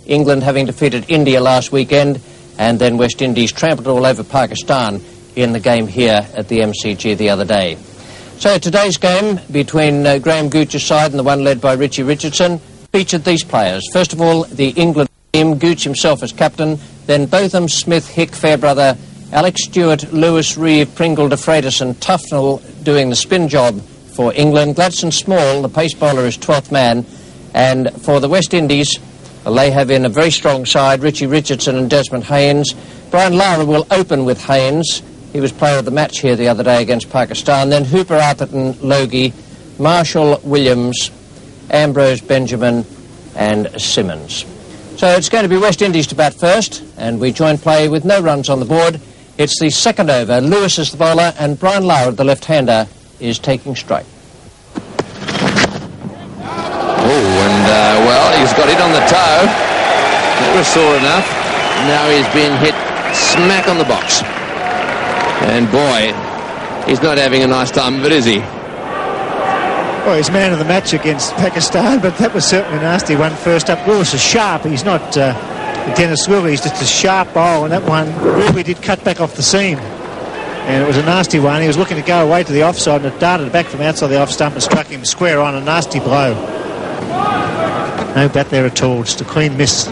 England having defeated India last weekend, and then West Indies trampled all over Pakistan in the game here at the MCG the other day. So today's game between Graham Gooch's side and the one led by Richie Richardson featured these players. First of all, the England team, Gooch himself as captain, then Botham, Smith, Hick, Fairbrother, Alex Stewart, Lewis, Reeve, Pringle, De Freitas and Tufnell doing the spin job for England. Gladstone Small, the pace bowler, is 12th man. And for the West Indies, they have in a very strong side Richie Richardson and Desmond Haynes. Brian Lara will open with Haynes. He was player of the match here the other day against Pakistan. Then Hooper, Atherton, Logie, Marshall, Williams, Ambrose, Benjamin and Simmons. So it's going to be West Indies to bat first, and we join play with no runs on the board. It's the second over. Lewis is the bowler, and Brian Lara, the left-hander, is taking strike. Well, he's got it on the toe. That was sore enough. Now he's been hit smack on the box. And boy, he's not having a nice time of it, is he? Well, he's man of the match against Pakistan, but that was certainly a nasty one first up. Lewis is sharp. He's not Dennis Willie. He's just a sharp bowl, and that one really did cut back off the seam. And it was a nasty one. He was looking to go away to the offside, and it darted back from outside the off stump and struck him square on. A nasty blow. No bat there at all. Just a clean miss.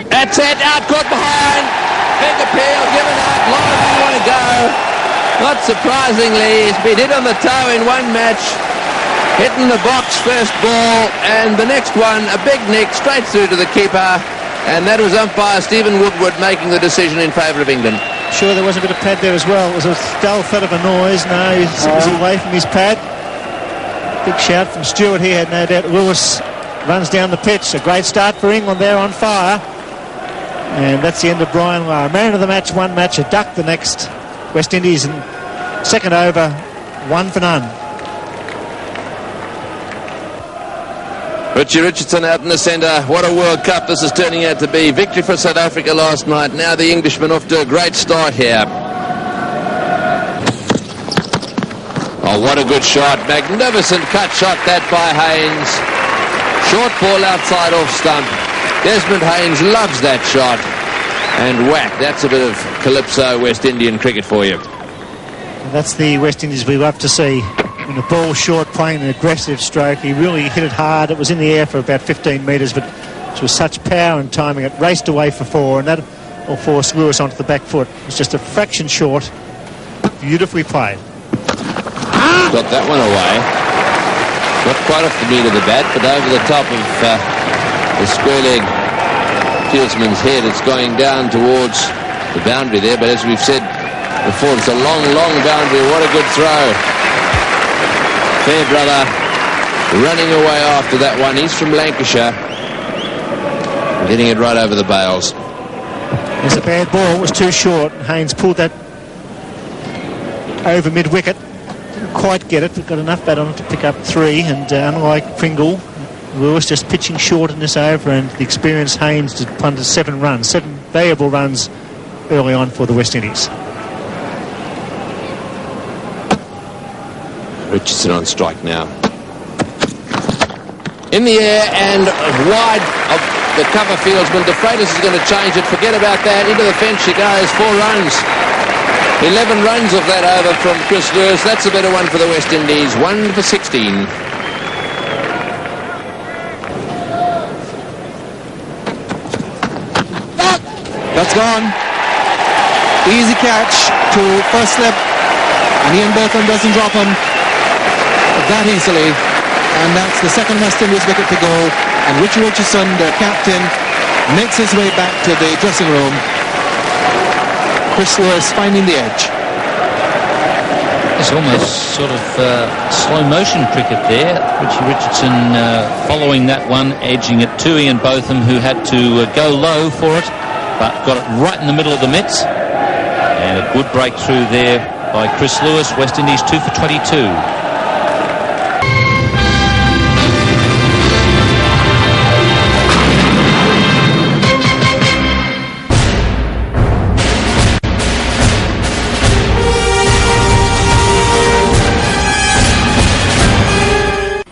That's it. Out, caught behind. Big appeal, given out. Long as you want to go. Not surprisingly, he's been hit on the toe in one match. Hitting the box first ball, and the next one, a big nick straight through to the keeper. And that was umpire Stephen Woodward making the decision in favour of England. Sure, there was a bit of pad there as well. It was a dull thud of a noise. No, he's away from his pad. Big shout from Stewart here, no doubt. Lewis runs down the pitch. A great start for England there, on fire. And that's the end of Brian Lara. Man of the match, one match, a duck the next. West Indies in second over, 1-0. Richie Richardson out in the centre. What a World Cup this is turning out to be. Victory for South Africa last night. Now the Englishmen off to a great start here. Oh, what a good shot. Magnificent cut shot that by Haynes. Short ball outside off stump. Desmond Haynes loves that shot. And whack, that's a bit of Calypso West Indian cricket for you. And that's the West Indies we love to see. When the ball short, playing an aggressive stroke. He really hit it hard. It was in the air for about 15 metres, but it was such power and timing. It raced away for four, and that will force Lewis onto the back foot. It was just a fraction short. Beautifully played. Got that one away. Not quite off the meat of the bat, but over the top of the square leg fieldsman's head. It's going down towards the boundary there, but as we've said before, it's a long, long boundary. What a good throw. Fairbrother running away after that one. He's from Lancashire. Getting it right over the bails. It's a bad ball. It was too short. Haynes pulled that over mid-wicket. Didn't quite get it, but got enough bat on it to pick up three. And unlike Pringle, Lewis just pitching short in this over, and the experienced Haynes just punted 7 runs. 7 valuable runs early on for the West Indies. Richardson on strike now. In the air and wide of the cover fieldsman. De Freitas is going to change it. Forget about that. Into the fence she goes. 4 runs. 11 runs of that over from Chris Lewis. That's a better one for the West Indies. 1 for 16. That's gone. Easy catch to first slip. And Ian Botham doesn't drop him that easily, and that's the second West Indies wicket to go, and Richie Richardson, their captain, makes his way back to the dressing room. Chris Lewis finding the edge. It's almost sort of slow motion cricket there. Richie Richardson following that one, edging it to Ian Botham, who had to go low for it, but got it right in the middle of the mitts, and a good breakthrough there by Chris Lewis. West Indies 2 for 22.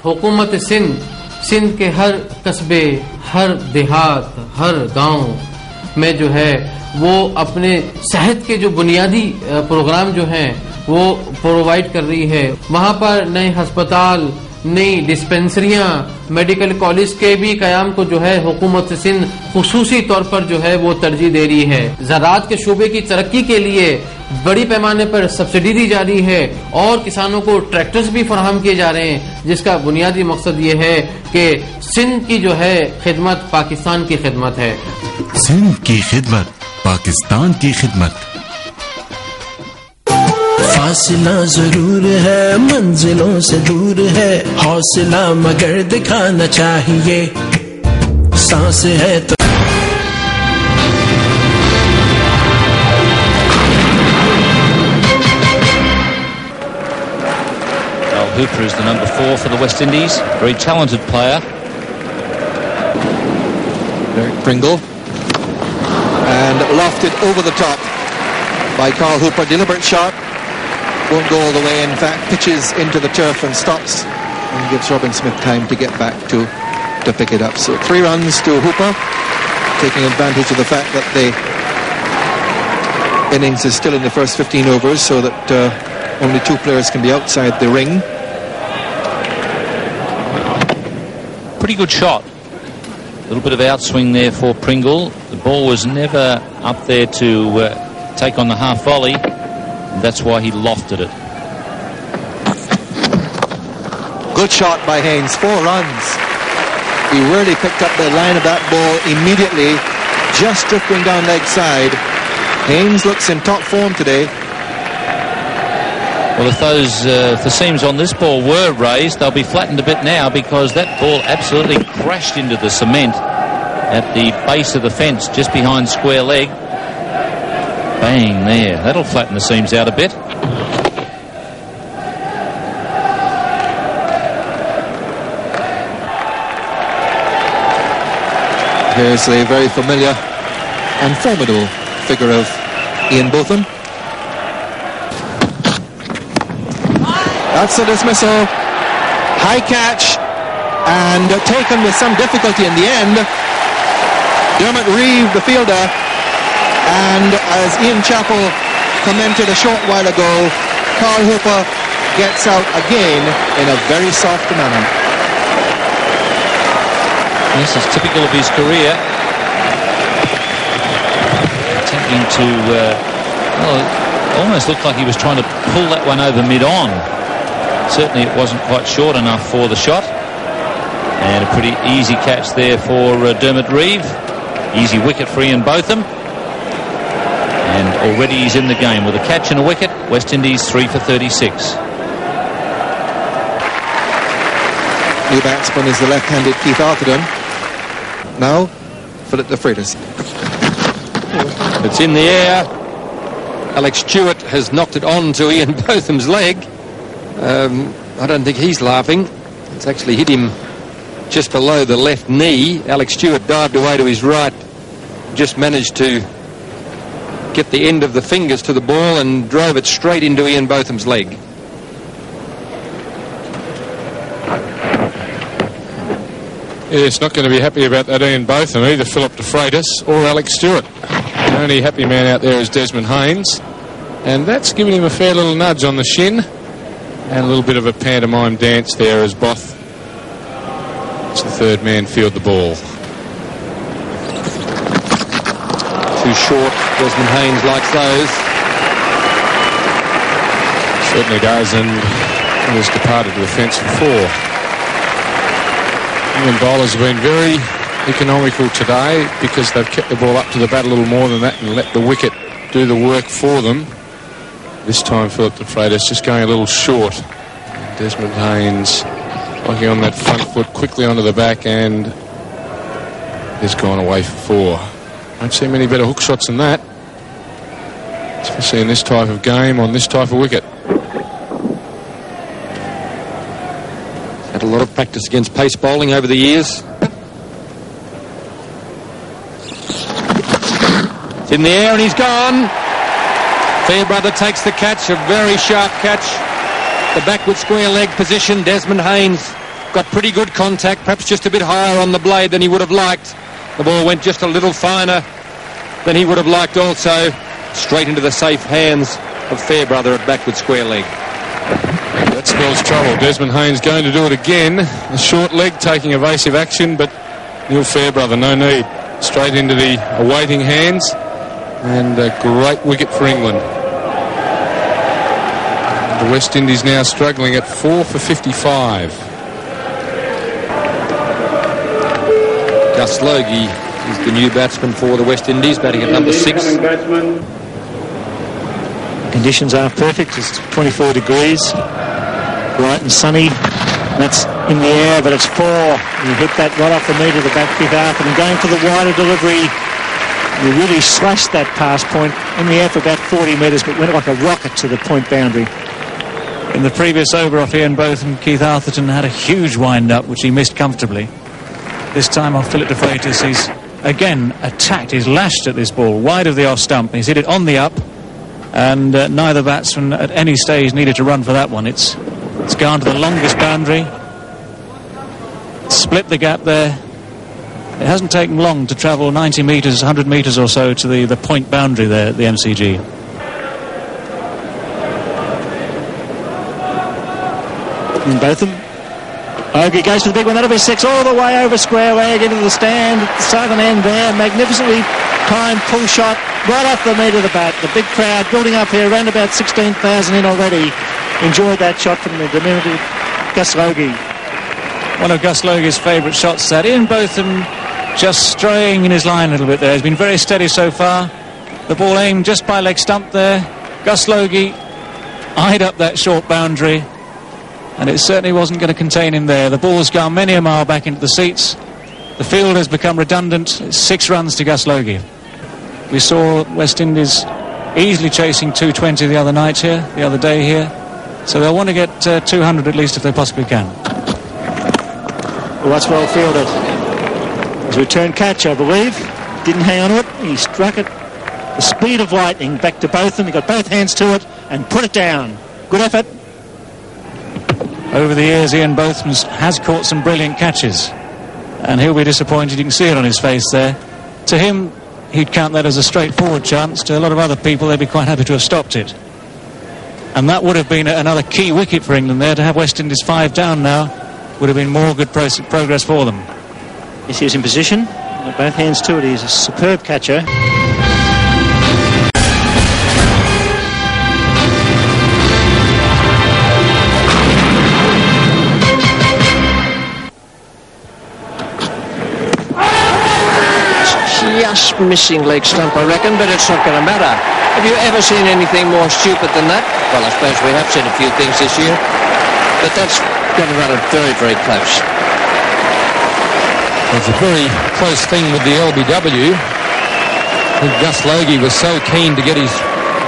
हुकूमत सिंध सिंध के हर कस्बे, हर देहात, हर गांव में जो है वो अपने सेहत के जो बुनियादी प्रोग्राम जो हैं वो प्रोवाइड कर रही है। वहां पर नए अस्पताल, नई डिस्पेंसरियां, मेडिकल कॉलेज के भी कयाम को जो है हुकूमत सिंध खुसूसी तौर पर जो है वो तरजीह दे रही है। ज़राअत के शोबे की तरक्की के लिए बड़ी पैमाने पर सब्सिडी दी जा रही है और किसानों को ट्रैक्टर्स भी फराहम किए जा रहे हैं, जिसका बुनियादी मकसद ये है कि सिंध की जो है खिदमत पाकिस्तान की खिदमत है। सिंध की खिदमत पाकिस्तान की खिदमत। फासिला जरूर है, मंजिलों से दूर है, हौसला मगर दिखाना चाहिए, सांस है तो Hooper is the number 4 for the West Indies. Very talented player. Pringle. And lofted over the top by Carl Hooper. Deliberate shot. Won't go all the way. In fact, pitches into the turf and stops and gives Robin Smith time to get back to pick it up. So 3 runs to Hooper, taking advantage of the fact that the innings is still in the first 15 overs, so that only 2 players can be outside the ring. Pretty good shot. A little bit of outswing there for Pringle. The ball was never up there to take on the half volley. And that's why he lofted it. Good shot by Haynes. 4 runs. He really picked up the line of that ball immediately, just drifting down leg side. Haynes looks in top form today. Well, if the seams on this ball were raised, they'll be flattened a bit now, because that ball absolutely crashed into the cement at the base of the fence just behind square leg. Bang there. That'll flatten the seams out a bit. Here's a very familiar and formidable figure of Ian Botham. That's a dismissal. High catch and taken with some difficulty in the end. Dermot Reeve, the fielder, and as Ian Chappell commented a short while ago, Carl Hooper gets out again in a very soft manner. This is typical of his career. Attempting to, well, it almost looked like he was trying to pull that one over mid-on. Certainly it wasn't quite short enough for the shot. And a pretty easy catch there for Dermot Reeve. Easy wicket for Ian Botham. And already he's in the game with a catch and a wicket. West Indies 3 for 36. New batsman is the left-handed Keith Arthurton. Now, Philip de Freitas. It's in the air. Alex Stewart has knocked it on to Ian Botham's leg. I don't think he's laughing. It's actually hit him just below the left knee. Alex Stewart dived away to his right. Just managed to get the end of the fingers to the ball and drove it straight into Ian Botham's leg. Yeah, it's not going to be happy about that Ian Botham, either Philip de Freitas or Alex Stewart. The only happy man out there is Desmond Haynes, and that's giving him a fair little nudge on the shin, and a little bit of a pantomime dance there as Both, it's the third man, field the ball. Too short. Desmond Haynes likes those. Certainly does, and has departed to the fence for 4. England bowlers have been very economical today because they've kept the ball up to the bat a little more than that and let the wicket do the work for them. This time Philip de Freitas just going a little short. Desmond Haynes locking on that front foot quickly onto the back and has gone away for 4. Don't see many better hook shots than that, especially in this type of game on this type of wicket. Had a lot of practice against pace bowling over the years. It's in the air and he's gone. Fairbrother takes the catch, a very sharp catch. The backward square leg position. Desmond Haynes got pretty good contact, perhaps just a bit higher on the blade than he would have liked. The ball went just a little finer than he would have liked also. Straight into the safe hands of Fairbrother at backward square leg. That spells trouble. Desmond Haynes going to do it again. A short leg taking evasive action, but Neil Fairbrother, no need. Straight into the awaiting hands, and a great wicket for England. The West Indies now struggling at 4 for 55. Gus Logie is the new batsman for the West Indies, batting at number 6. Conditions are perfect. It's 24 degrees, bright and sunny. That's in the air, but it's 4. You hit that right off the meat of the back kick after, and going for the wider delivery. You really slashed that pass point in the air for about 40 metres, but went like a rocket to the point boundary. In the previous over off Ian Botham, Keith Arthurton had a huge wind-up, which he missed comfortably. This time off Philip de Freitas, he's again attacked. He's lashed at this ball, wide of the off stump. He's hit it on the up, and neither batsman at any stage needed to run for that one. It's gone to the longest boundary, split the gap there. It hasn't taken long to travel 90 metres, 100 metres or so to the point boundary there at the MCG. And Botham. Ogie goes for the big one. That'll be 6 all the way over square leg into the stand at the southern end there. Magnificently timed pull shot right off the meat of the bat. The big crowd building up here, around about 16,000 in already. Enjoyed that shot from the diminutive Gus Logie. One of Gus Logie's favourite shots, that. Ian Botham just straying in his line a little bit there. He's been very steady so far. The ball aimed just by leg stump there. Gus Logie eyed up that short boundary, and it certainly wasn't going to contain him there. The ball's gone many a mile back into the seats. The field has become redundant. It's 6 runs to Gus Logie. We saw West Indies easily chasing 220 the other day here. So they'll want to get 200 at least if they possibly can. Well, that's well fielded. His return catch, I believe. Didn't hang on to it. He struck it the speed of lightning back to Botham. He got both hands to it and put it down. Good effort. Over the years, Ian Botham has caught some brilliant catches, and he'll be disappointed. You can see it on his face there. To him, he'd count that as a straightforward chance. To a lot of other people, they'd be quite happy to have stopped it. And that would have been another key wicket for England there. To have West Indies 5 down now would have been more good progress for them. Yes, he was in position. Got both hands to it. He's a superb catcher. Just missing leg stump, I reckon, but it's not going to matter. Have you ever seen anything more stupid than that? Well, I suppose we have seen a few things this year, but that's going to run it very, very close. It's a very close thing with the LBW. I think Gus Logie was so keen to get his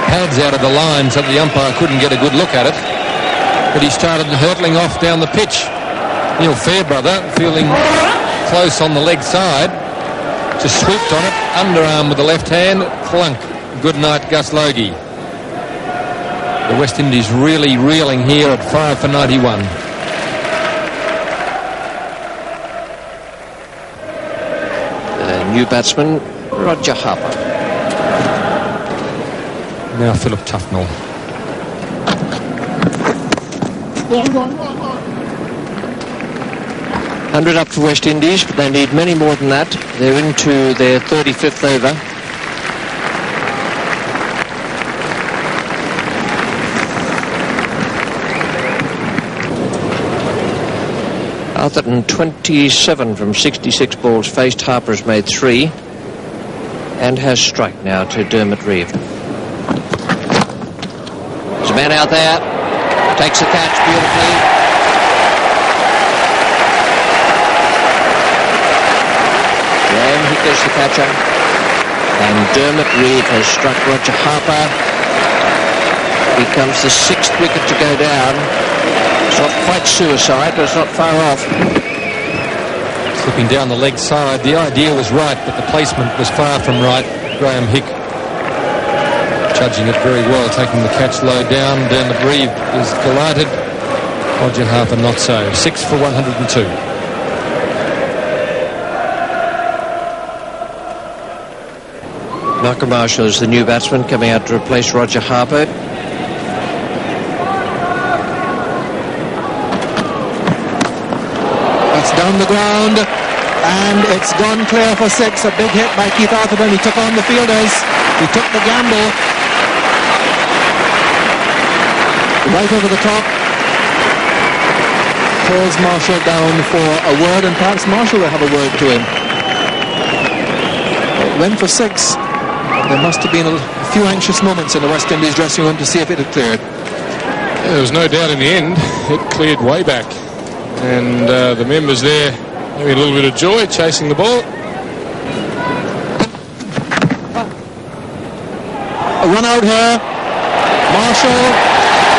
pads out of the line so that the umpire couldn't get a good look at it, but he started hurtling off down the pitch. Neil Fairbrother, feeling close on the leg side, just swooped on it, underarm with the left hand, clunk. Good night, Gus Logie. The West Indies really reeling here at 5 for 91. The new batsman, Roger Harper. Now Philip Tufnell. $100 up for West Indies, but they need many more than that. They're into their 35th over. Arthurton 27 from 66 balls faced. Harper has made 3 and has struck now to Dermot Reeve. There's a man out there, takes the catch beautifully. There's the catcher, and Dermot Reeve has struck Roger Harper. Becomes the 6th wicket to go down. It's not quite suicide, but it's not far off. Slipping down the leg side. The idea was right, but the placement was far from right. Graham Hick judging it very well, taking the catch low down. Dermot Reeve is delighted. Roger Harper not so. 6 for 102. Malcolm Marshall is the new batsman coming out to replace Roger Harper. That's down the ground, and it's gone clear for 6. A big hit by Keith Atherton. He took on the fielders. He took the gamble. Right over the top. Pulls Marshall down for a word, and perhaps Marshall will have a word to him. It went for 6. There must have been a few anxious moments in the West Indies dressing room to see if it had cleared. Yeah, there was no doubt in the end. It cleared way back. And the members there having a little bit of joy chasing the ball. A run out here. Marshall,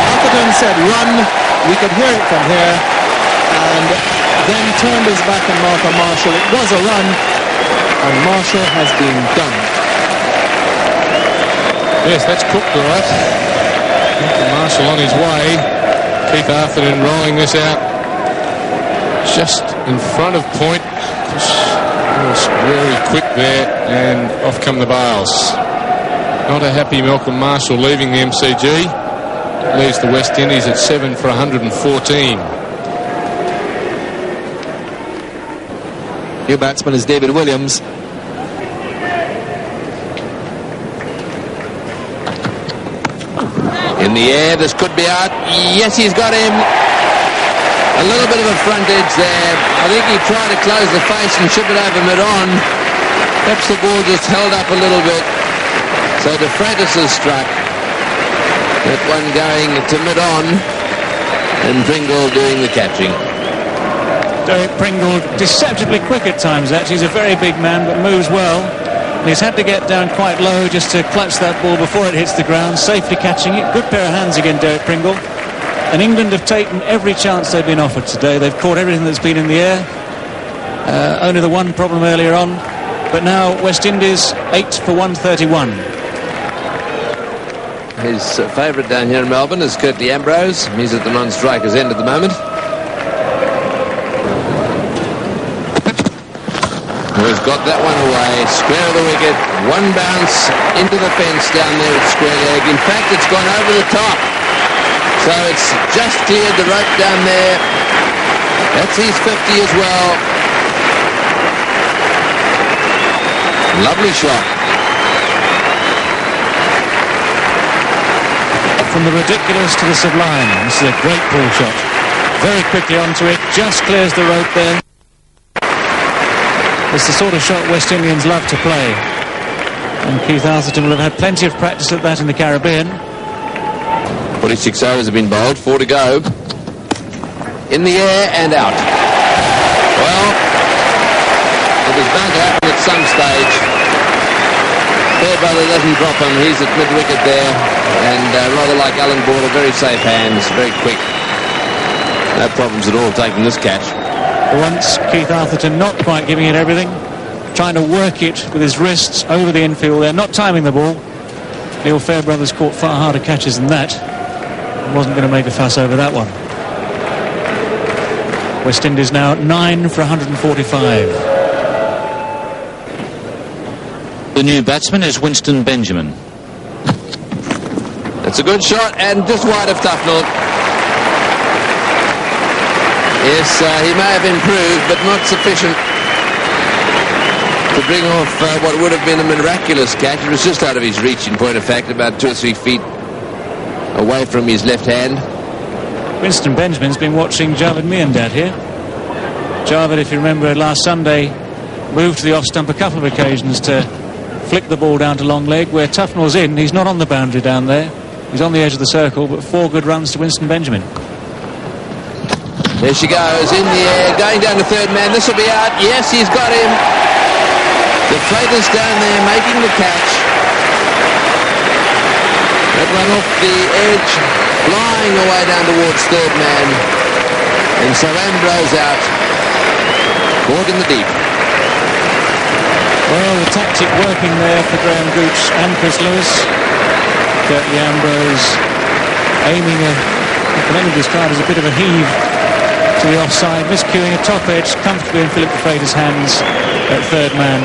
Atherton said run. We could hear it from here. And then turned his back on Malcolm Marshall. It was a run. And Marshall has been done. Yes, that's cooked all right. Marshall on his way. Keith Atherton rolling this out just in front of point. Just very quick there, and off come the bails. Not a happy Malcolm Marshall leaving the MCG. Leaves the West Indies at 7 for 114. New batsman is David Williams. In the air, this could be out. Yes, he's got him. A little bit of a frontage there. I think he tried to close the face and chip it over mid-on. Perhaps the ball just held up a little bit. So De Freitas has struck. That one going to mid-on, and Pringle doing the catching. Derek Pringle deceptively quick at times, actually. He's a very big man, but moves well. And he's had to get down quite low just to clutch that ball before it hits the ground, safely catching it. Good pair of hands again, Derek Pringle. And England have taken every chance they've been offered today. They've caught everything that's been in the air. Only the one problem earlier on. But now West Indies 8 for 131. His favourite down here in Melbourne is Curtly Ambrose. He's at the non-striker's end at the moment. We've got that one away. Square of the wicket. One bounce into the fence down there at square leg. In fact, it's gone over the top. So it's just cleared the rope down there. That's his 50 as well. Lovely shot. From the ridiculous to the sublime. This is a great ball shot. Very quickly onto it. Just clears the rope there. It's the sort of shot West Indians love to play. And Keith Atherton will have had plenty of practice at that in the Caribbean. 46 overs have been bowled, 4 to go. In the air and out. Well, it was bound to happen at some stage. Fairbrother doesn't drop him. He's at mid-wicket there. And rather like Alan Ball, very safe hands, very quick. No problems at all taking this catch. Once Keith Atherton not quite giving it everything, trying to work it with his wrists over the infield there, not timing the ball. Neil Fairbrother's caught far harder catches than that. Wasn't going to make a fuss over that one. West Indies now 9 for 145. The new batsman is Winston Benjamin. It's a good shot and just wide of Tufnell. Yes, he may have improved, but not sufficient to bring off what would have been a miraculous catch. It was just out of his reach, in point of fact, about 2 or 3 feet away from his left hand. Winston Benjamin's been watching Javed Miandad here. Javed, if you remember, last Sunday moved to the off stump a couple of occasions to flick the ball down to long leg. Where Tufnell's in, he's not on the boundary down there. He's on the edge of the circle, but 4 good runs to Winston Benjamin. There she goes, in the air, going down to third man. This will be out. Yes, he's got him. The Freitas down there making the catch. That one off the edge, flying away down towards third man. And so Ambrose out. Caught in the deep. Well, the tactic working there for Graham Gooch and Chris Lewis. Curtly Ambrose aiming a commended this card as a bit of a heave to the offside. Miscuing a top edge comfortably in Philip de Freyder's hands at third man.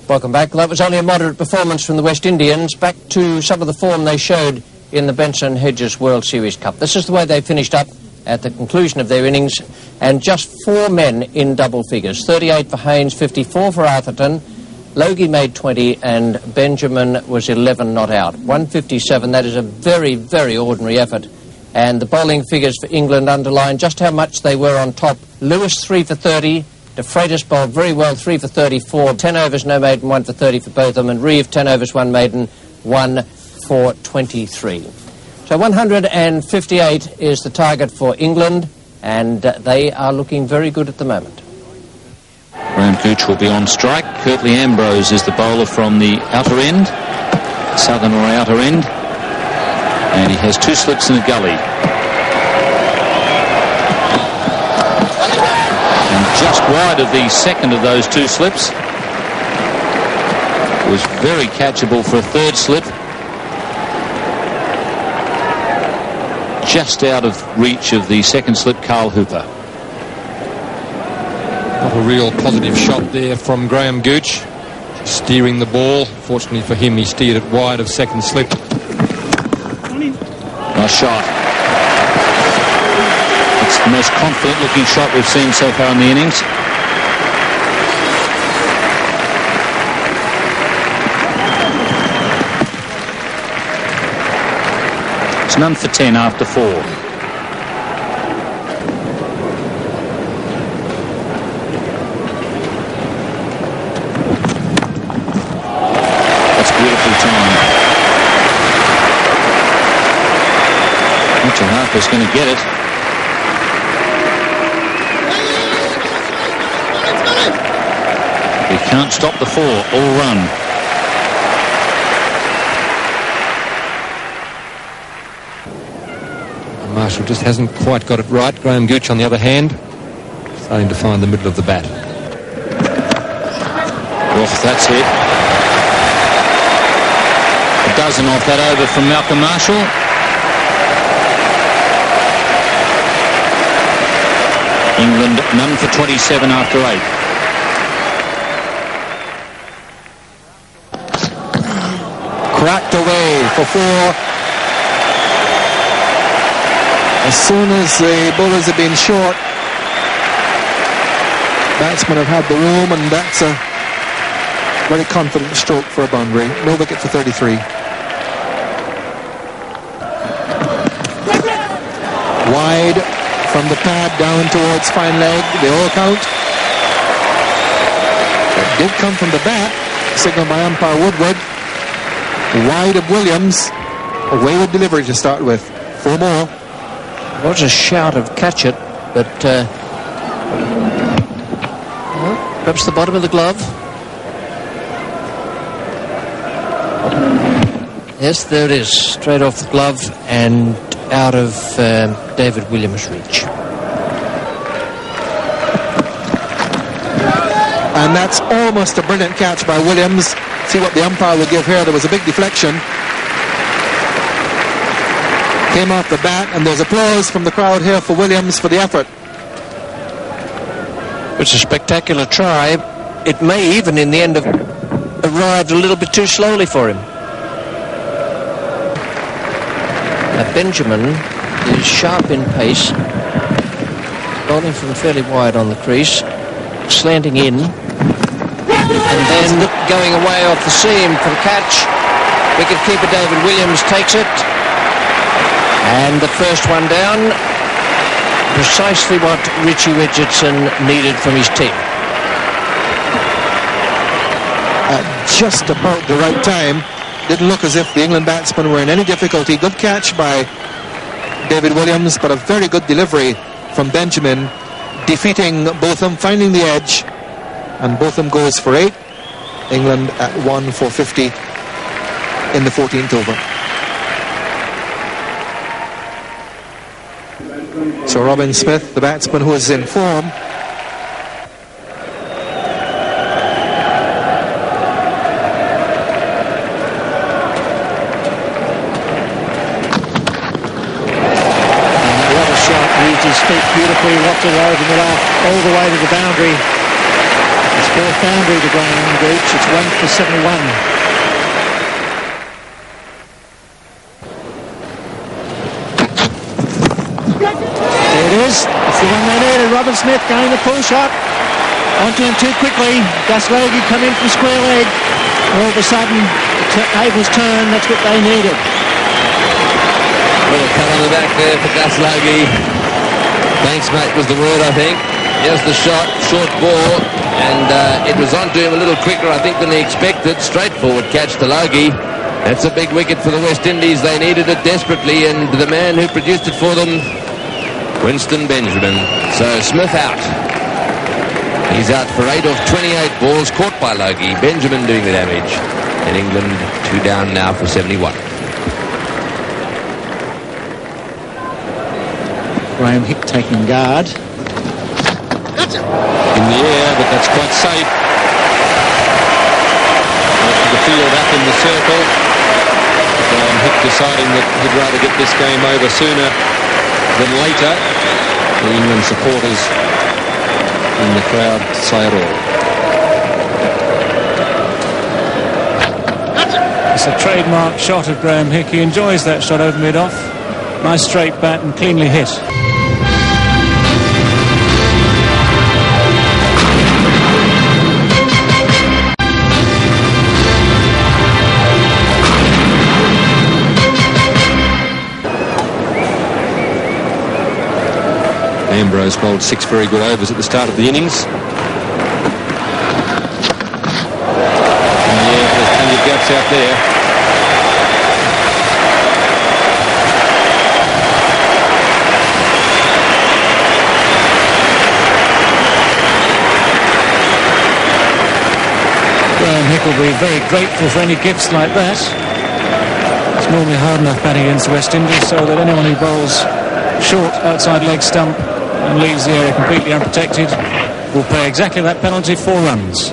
Welcome back. Well, that was only a moderate performance from the West Indians. Back to some of the form they showed in the Benson Hedges World Series Cup. This is the way they finished up at the conclusion of their innings, and just 4 men in double figures. 38 for Haynes, 54 for Atherton. Logie made 20 and Benjamin was 11 not out. 157, that is a very, very ordinary effort. And the bowling figures for England underline just how much they were on top. Lewis 3 for 30. De Freyder bowled very well, 3 for 34. 10 overs, no maiden, 1 for 30 for both of them. And Reeve, 10 overs, 1 maiden, 1 for 23. So 158 is the target for England, and they are looking very good at the moment. Graham Gooch will be on strike. Curtly Ambrose is the bowler from the outer end, southern or outer end. And he has 2 slips in a gully. Just wide of the second of those 2 slips. Was very catchable for a third slip. Just out of reach of the second slip, Carl Hooper. Not a real positive shot there from Graham Gooch. Steering the ball. Fortunately for him, he steered it wide of second slip. Nice shot. It's the most confident looking shot we've seen so far in the innings. It's none for 10 after 4. That's beautifully timed. Mitchell Harper's going to get it. He can't stop the 4, all run. Marshall just hasn't quite got it right. Graham Gooch, on the other hand, starting to find the middle of the bat. Off, that's it. A dozen off that over from Malcolm Marshall. England none for 27 after 8. Cracked away for 4. As soon as the bowlers have been short, batsmen have had the room, and that's a very confident stroke for a boundary. No wicket for 33. Wide from the pad down towards fine leg, the all count. It did come from the bat, signaled by umpire Woodward. Wide of Williams, a wayward delivery to start with. 4 more. There was a shout of catch it, but well, perhaps the bottom of the glove. Yes, there it is, straight off the glove and out of David Williams' reach. And that's almost a brilliant catch by Williams. See what the umpire would give here. There was a big deflection. Came off the bat, and there's applause from the crowd here for Williams for the effort. It's a spectacular try. It may even, in the end, have arrived a little bit too slowly for him. Now, Benjamin is sharp in pace, bowling from fairly wide on the crease, slanting in, and then going away off the seam for the catch. Wicketkeeper David Williams takes it. And the first one down, precisely what Richie Richardson needed from his team. At just about the right time. Didn't look as if the England batsmen were in any difficulty. Good catch by David Williams, but a very good delivery from Benjamin, defeating Botham, finding the edge, and Botham goes for 8. England at 1 for 50 in the 14th over. So Robin Smith, the batsman who is in form, his feet beautifully, locked it over mid-off, all the way to the boundary. It's fourth boundary to Graham Gooch. It's 1 for 71. There it is. It's the one they needed. Robin Smith going the pull shot. Onto him too quickly. Gus Logie come in from square leg. All of a sudden, tables turn. That's what they needed. Little cut on the back there for Gus Logie. Thanks, mate, was the word, I think. Here's the shot, short ball, and it was onto him a little quicker, I think, than he expected. Straightforward catch to Logie. That's a big wicket for the West Indies. They needed it desperately, and the man who produced it for them, Winston Benjamin. So Smith out. He's out for 8 off 28 balls, caught by Logie. Benjamin doing the damage. And England 2 down now for 71. Graham Hick taking guard. In the air, but that's quite safe. Most of the field up in the circle. Graham Hick deciding that he'd rather get this game over sooner than later. The England supporters in the crowd say it all. It's a trademark shot of Graham Hick. He enjoys that shot over mid-off. Nice straight bat and cleanly hit. Ambrose bowled 6 very good overs at the start of the innings. And yeah, there's plenty of gaps out there. Graham Hick will be very grateful for any gifts like that. It's normally hard enough batting against the West Indies, so that anyone who bowls short outside leg stump and leaves the area completely unprotected will pay exactly that penalty, 4 runs.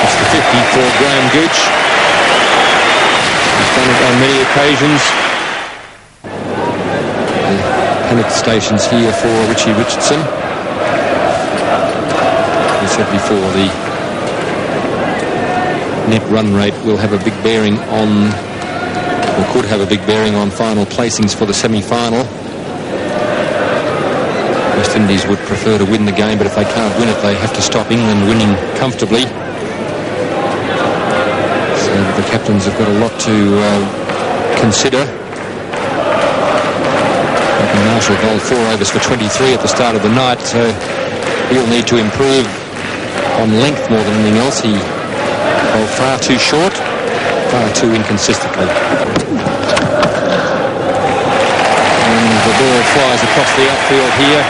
It's the 50 for Graham Gooch. He's done it on many occasions. The panic stations here for Richie Richardson. As I said before, the net run rate will have a big bearing on, or could have a big bearing on, final placings for the semi-final. West Indies would prefer to win the game, but if they can't win it, they have to stop England winning comfortably. So the captains have got a lot to consider. Marshall bowled 4 overs for 23 at the start of the night, so he'll need to improve on length more than anything else. He bowled far too short, far too inconsistently. And the ball flies across the outfield here.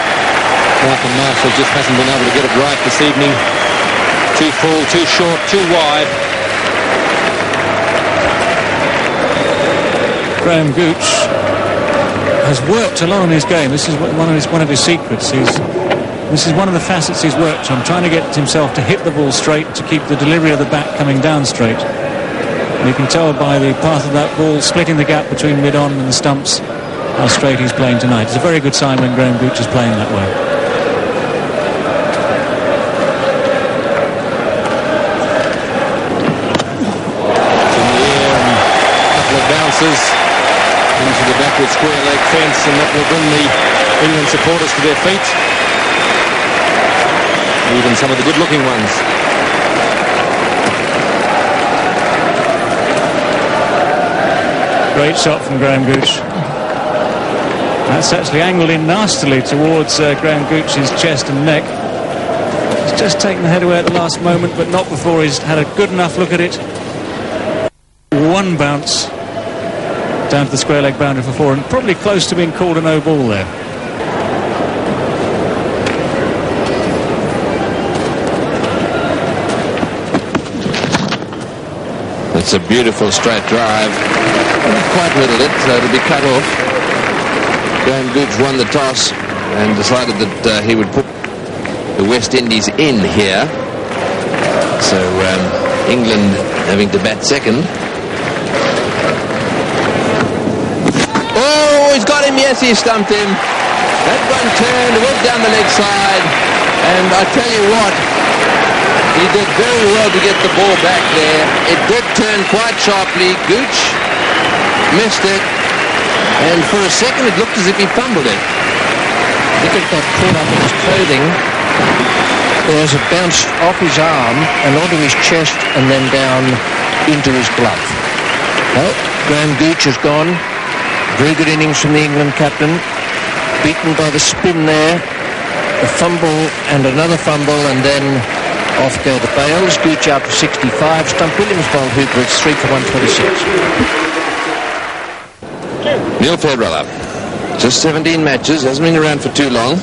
Malcolm Marshall just hasn't been able to get it right this evening. Too full, too short, too wide. Graham Gooch has worked a lot on his game. This is one of his secrets. This is one of the facets he's worked on, trying to get himself to hit the ball straight, to keep the delivery of the bat coming down straight. And you can tell by the path of that ball splitting the gap between mid-on and the stumps how straight he's playing tonight. It's a very good sign when Graham Gooch is playing that way. It's in the air and a couple of bounces into the backward square leg fence, and that will bring the England supporters to their feet. Even some of the good-looking ones. Great shot from Graham Gooch. That's actually angled in nastily towards Graham Gooch's chest and neck. He's just taken the head away at the last moment, but not before he's had a good enough look at it. 1 bounce down to the square leg boundary for 4, and probably close to being called a no ball there. That's a beautiful straight drive. Quite middled it, so it'll be cut off. Graham Gooch won the toss and decided that he would put the West Indies in here. So England having to bat second. Oh, he's got him. Yes, he stumped him. That one turned, went down the leg side. And I tell you what, he did very well to get the ball back there. It did turn quite sharply. Gooch missed it. And for a second, it looked as if he fumbled it. I think it got caught up in his clothing. As it bounced off his arm and onto his chest and then down into his glove. Well, Graham Gooch has gone. Very good innings from the England captain. Beaten by the spin there. A fumble and another fumble, and then off go the Bales. Gooch out for 65. Stump Williams bowled Hooper. It's 3 for 126. Neil Fairbrother. Just 17 matches. Hasn't been around for too long.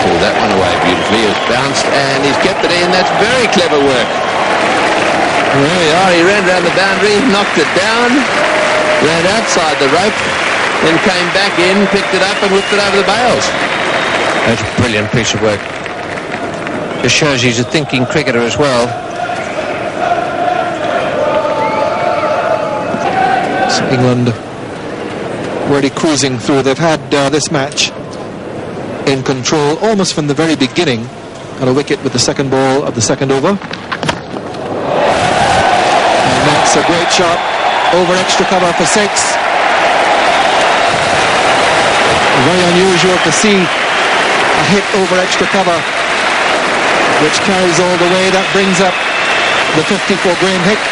Pulled that one away beautifully. It was bounced and he's kept it in. That's very clever work. There we are. He ran around the boundary, knocked it down, ran outside the rope, then came back in, picked it up and whipped it over the bails. That's a brilliant piece of work. Just shows he's a thinking cricketer as well. So England really cruising through. They've had this match in control almost from the very beginning. Got a wicket with the second ball of the second over. And that's a great shot over extra cover for 6. Very unusual to see a hit over extra cover, which carries all the way. That brings up the 50 for Graham Hick.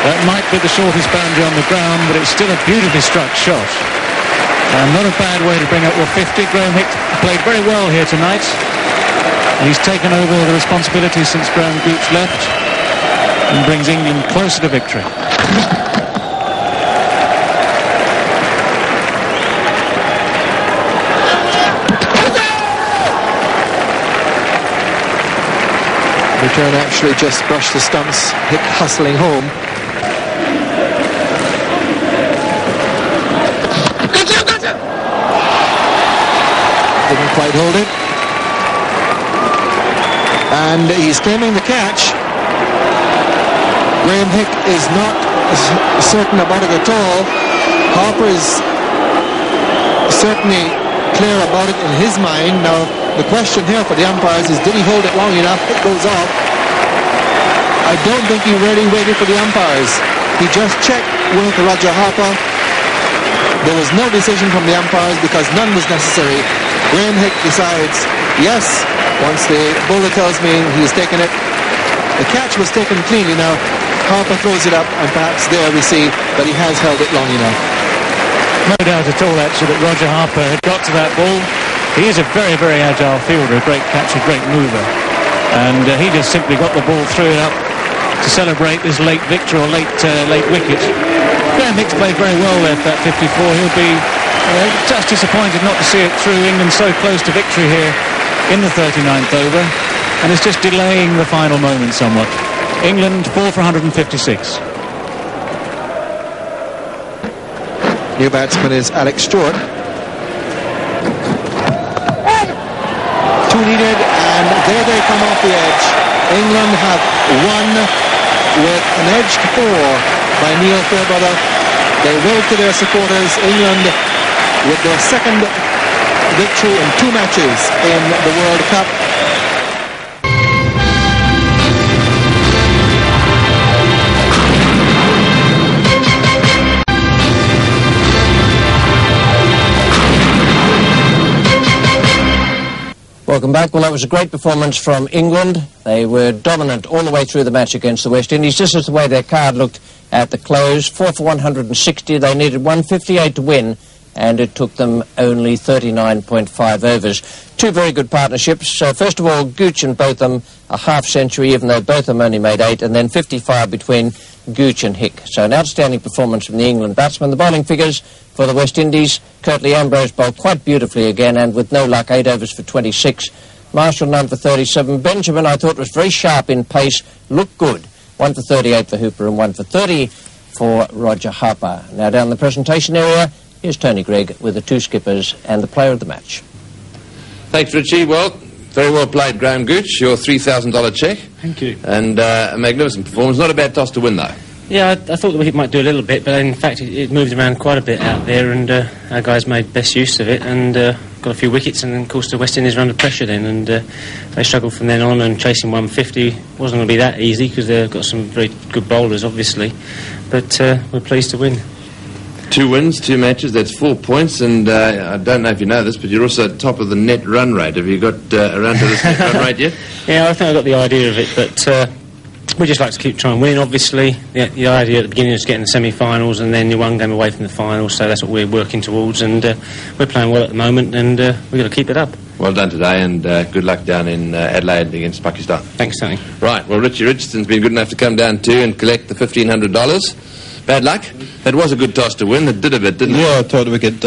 That might be the shortest boundary on the ground, but it's still a beautifully struck shot. And not a bad way to bring up your 50. Graham Hick played very well here tonight. And he's taken over the responsibility since Graham Gooch left and brings England closer to victory. Return actually just brushed the stumps. Hick hustling home. Didn't quite hold it. And he's claiming the catch. Graham Hick is not certain about it at all. Harper is certainly clear about it in his mind. Now, the question here for the umpires is, did he hold it long enough? It goes off. I don't think he really waited for the umpires. He just checked with Roger Harper. There was no decision from the umpires because none was necessary. Graham Hick decides, yes, once the bowler tells me he's taken it. The catch was taken cleanly. Now, Harper throws it up, and perhaps there we see that he has held it long enough. No doubt at all, actually, that Roger Harper had got to that ball. He is a very, very agile fielder, a great catcher, great mover. And he just simply got the ball, threw it up to celebrate this late victory or late wicket. Graham Hick's played very well there for that 54. He'll be just disappointed not to see it through. England so close to victory here in the 39th over. And it's just delaying the final moment somewhat. England 4 for 156. New batsman is Alex Stewart. 2 needed, and there they come off the edge. England have won with an edged 4 by Neil Fairbrother. They wave to their supporters. England with their second victory in 2 matches in the World Cup. Welcome back. Well, that was a great performance from England. They were dominant all the way through the match against the West Indies. This is the way their card looked at the close. 4 for 160. They needed 158 to win, and it took them only 39.5 overs. 2 very good partnerships. First of all, Gooch and Botham, a half century, even though Botham only made 8, and then 55 between Gooch and Hick. So an outstanding performance from the England batsmen. The bowling figures for the West Indies. Curtly Ambrose bowled quite beautifully again, and with no luck, 8 overs for 26. Marshall 9 for 37. Benjamin, I thought, was very sharp in pace, looked good. 1 for 38 for Hooper and 1 for 30 for Roger Harper. Now down the presentation area, here's Tony Gregg with the 2 skippers and the player of the match. Thanks, Richie. Well, very well played, Graham Gooch. Your $3,000 check. Thank you. And a magnificent performance. Not a bad toss to win, though. Yeah, I thought the wicket might do a little bit, but in fact it moved around quite a bit out there, and our guys made best use of it and got a few wickets, and then, of course, the West Indies were under pressure then, and they struggled from then on, and chasing 150 wasn't going to be that easy because they've got some very good bowlers, obviously, but we're pleased to win. 2 wins, 2 matches, that's 4 points, and I don't know if you know this, but you're also at top of the net run rate. Have you got around to this net run rate yet? Yeah, I think I got the idea of it, but we just like to keep trying winning, obviously. The idea at the beginning is getting the semi-finals, and then you're 1 game away from the finals, so that's what we're working towards, and we're playing well at the moment, and we've got to keep it up. Well done today, and good luck down in Adelaide against Pakistan. Thanks, Tony. Right, well, Richie Richardson's been good enough to come down too and collect the $1,500. Bad luck. That was a good toss to win. It did a bit, didn't it? Yeah, I thought the wicket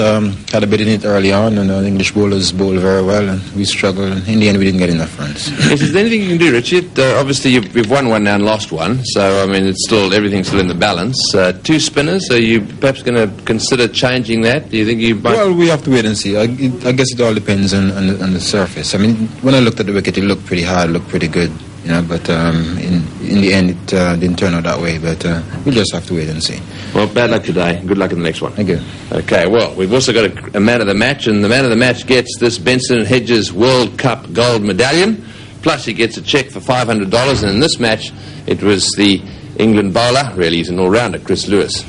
had a bit in it early on, and the English bowlers bowled very well, and we struggled. In the end, we didn't get enough runs. Is there anything you can do, Richard? Obviously, you've won one now and lost one, so, I mean, it's still, everything's still in the balance. 2 spinners, are you perhaps going to consider changing that? Do you think you might... Well, we have to wait and see. I guess it all depends on the surface. I mean, when I looked at the wicket, it looked pretty hard, looked pretty good. You know, but in the end, it didn't turn out that way. But we'll just have to wait and see. Well, bad luck today. Good luck in the next one. Thank you. Okay, well, we've also got a man of the match, and the man of the match gets this Benson Hedges World Cup gold medallion. Plus, he gets a cheque for $500. And in this match, it was the England bowler, really, he's an all-rounder, Chris Lewis.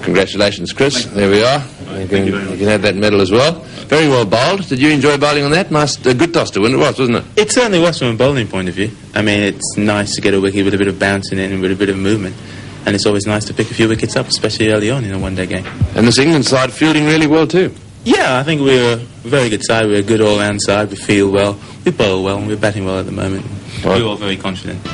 Congratulations, Chris. There we are. You can have that medal as well. Very well bowled. Did you enjoy bowling on that? Nice, a good toss to win it was, wasn't it? It certainly was from a bowling point of view. I mean, it's nice to get a wicket with a bit of bouncing in and with a bit of movement. And it's always nice to pick a few wickets up, especially early on in a one-day game. And this England side fielding really well too. Yeah, I think we're a very good side. We're a good all-round side. We field well, we bowl well, and we're batting well at the moment. We're all very confident.